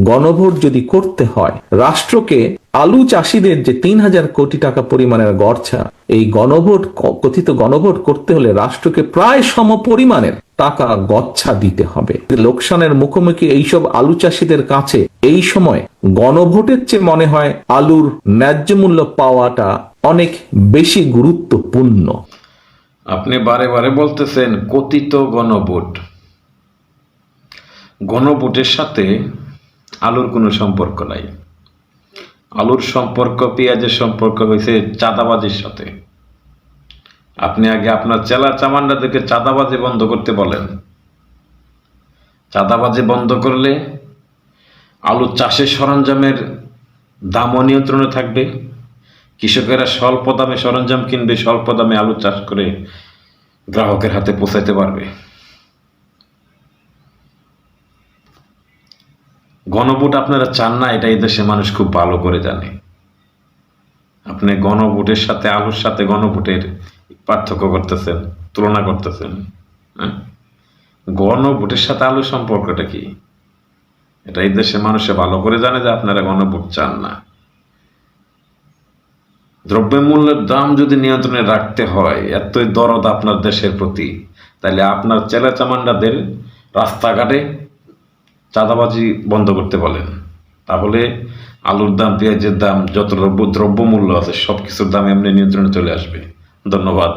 গণভোট যদি করতে হয়, রাষ্ট্রকে আলু চাষিদের যে ৩,০০০ কোটি টাকা পরিমাণের গড়ছা, এই কথিত গণভোট করতে হলে রাষ্ট্রকে প্রায় সম পরিমাণের টাকা গচ্ছা দিতে হবে। লোকসানের মুখোমুখি এইসব আলু চাষিদের কাছে এই সময় গণভোটের চেয়ে মনে হয় আলুর ন্যায্য মূল্য পাওয়াটা অনেক বেশি গুরুত্বপূর্ণ। আপনি বারে বারে বলতেছেন কথিত গণভোট। গণভোটের সাথে আলুর কোনো সম্পর্ক নাই। আলুর সম্পর্ক, পেঁয়াজের সম্পর্ক হয়েছে চাঁদাবাজির সাথে। আপনি আগে আপনার চেলা চামান্ডাদেরকে চাঁদাবাজি বন্ধ করতে বলেন। চাঁদাবাজি বন্ধ করলে আলু চাষের সরঞ্জামের দামও নিয়ন্ত্রণে থাকবে। কৃষকেরা স্বল্প দামে সরঞ্জাম কিনবে, স্বল্প দামে আলু চাষ করে গ্রাহকের হাতে পৌঁছাইতে পারবে। গণভোট আপনারা চান না, এটা এই দেশে মানুষ খুব ভালো করে জানে। আপনি গণভোটের সাথে আলুর সাথে গণভোটের পার্থক্য করতেছেন, তুলনা করতেছেন। গণভোটের সাথে আলুর সম্পর্কটা কি? এটা এই দেশের মানুষে ভালো করে জানে যে আপনারা গণভোট চান না। দ্রব্যমূল্যের দাম যদি নিয়ন্ত্রণে রাখতে হয়, এতই দরদ আপনার দেশের প্রতি, তাহলে আপনার চেলা চামান্ডাদের রাস্তাঘাটে চাঁদাবাজি বন্ধ করতে বলেন। তাহলে আলুর দাম, পেঁয়াজের দাম, যত দ্রব্যমূল্য আছে সব কিছুর দাম এমনি নিয়ন্ত্রণে চলে আসবে। ধন্যবাদ।